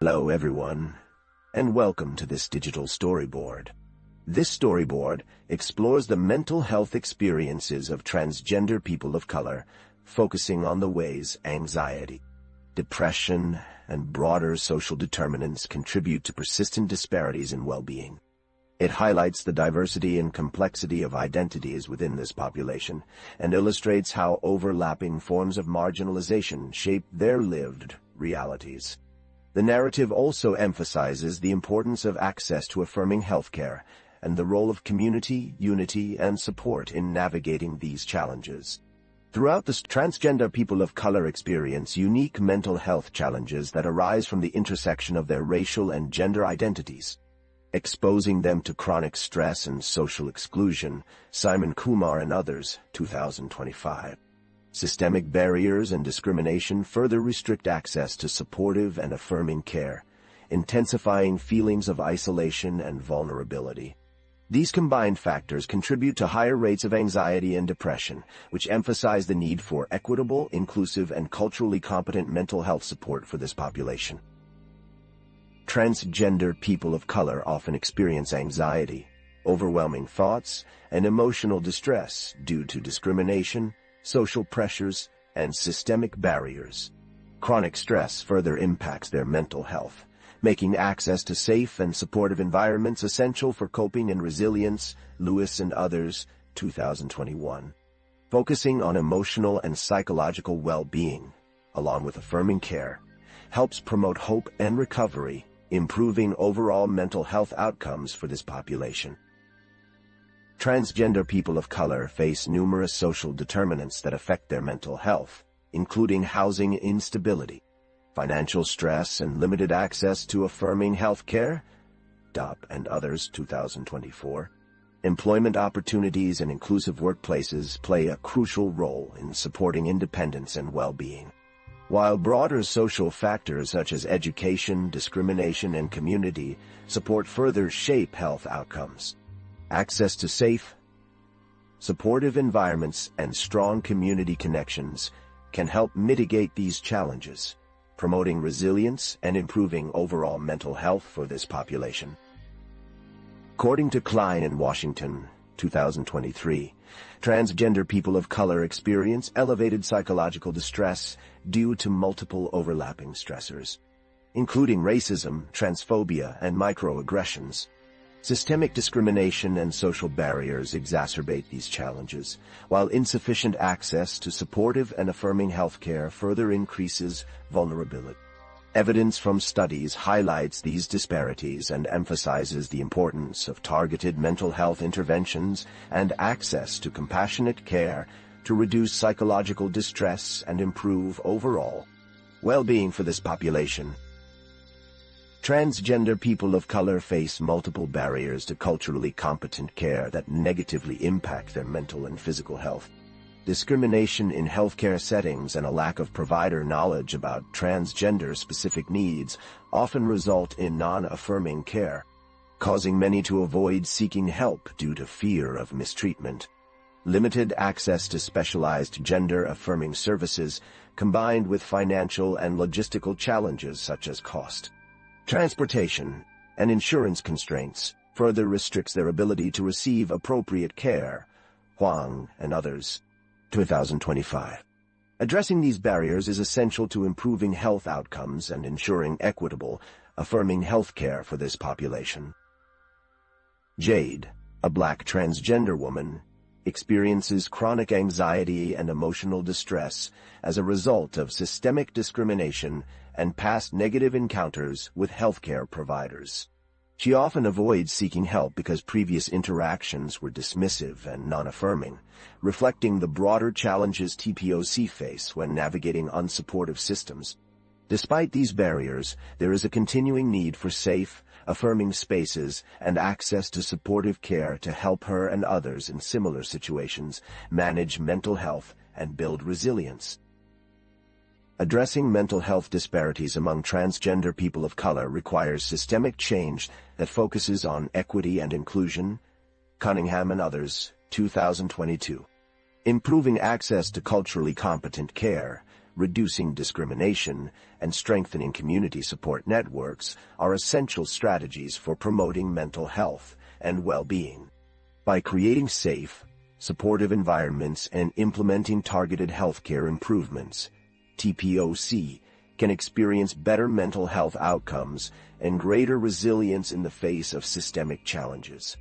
Hello everyone, and welcome to this digital storyboard. This storyboard explores the mental health experiences of transgender people of color, focusing on the ways anxiety, depression, and broader social determinants contribute to persistent disparities in well-being. It highlights the diversity and complexity of identities within this population and illustrates how overlapping forms of marginalization shape their lived realities. The narrative also emphasizes the importance of access to affirming healthcare and the role of community, unity, and support in navigating these challenges. Throughout this, transgender people of color experience unique mental health challenges that arise from the intersection of their racial and gender identities, exposing them to chronic stress and social exclusion. Simon Kumar and others, 2025. Systemic barriers and discrimination further restrict access to supportive and affirming care, intensifying feelings of isolation and vulnerability. These combined factors contribute to higher rates of anxiety and depression, which emphasize the need for equitable, inclusive, and culturally competent mental health support for this population. Transgender people of color often experience anxiety, overwhelming thoughts, and emotional distress due to discrimination, social pressures, and systemic barriers. Chronic stress further impacts their mental health, making access to safe and supportive environments essential for coping and resilience. Lewis and others, 2021. Focusing on emotional and psychological well-being, along with affirming care, helps promote hope and recovery, improving overall mental health outcomes for this population. Transgender people of color face numerous social determinants that affect their mental health, including housing instability, financial stress, and limited access to affirming health care. DOP and others, 2024. Employment opportunities and inclusive workplaces play a crucial role in supporting independence and well-being, while broader social factors such as education, discrimination, and community support further shape health outcomes. Access to safe, supportive environments and strong community connections can help mitigate these challenges, promoting resilience and improving overall mental health for this population. According to Klein and Washington, 2023, transgender people of color experience elevated psychological distress due to multiple overlapping stressors, including racism, transphobia, and microaggressions. Systemic discrimination and social barriers exacerbate these challenges, while insufficient access to supportive and affirming healthcare further increases vulnerability. Evidence from studies highlights these disparities and emphasizes the importance of targeted mental health interventions and access to compassionate care to reduce psychological distress and improve overall well-being for this population. Transgender people of color face multiple barriers to culturally competent care that negatively impact their mental and physical health. Discrimination in healthcare settings and a lack of provider knowledge about transgender-specific needs often result in non-affirming care, causing many to avoid seeking help due to fear of mistreatment. Limited access to specialized gender-affirming services, combined with financial and logistical challenges such as cost, transportation, and insurance constraints, further restricts their ability to receive appropriate care. Huang and others, 2025. Addressing these barriers is essential to improving health outcomes and ensuring equitable, affirming health care for this population. Jade, a Black transgender woman, experiences chronic anxiety and emotional distress as a result of systemic discrimination and past negative encounters with healthcare providers. She often avoids seeking help because previous interactions were dismissive and non-affirming, reflecting the broader challenges TPOC face when navigating unsupportive systems. Despite these barriers, there is a continuing need for safe, affirming spaces and access to supportive care to help her and others in similar situations manage mental health and build resilience. Addressing mental health disparities among transgender people of color requires systemic change that focuses on equity and inclusion. Cunningham and others, 2022. Improving access to culturally competent care reducing discrimination, and strengthening community support networks are essential strategies for promoting mental health and well-being. By creating safe, supportive environments and implementing targeted healthcare improvements, TPOC can experience better mental health outcomes and greater resilience in the face of systemic challenges.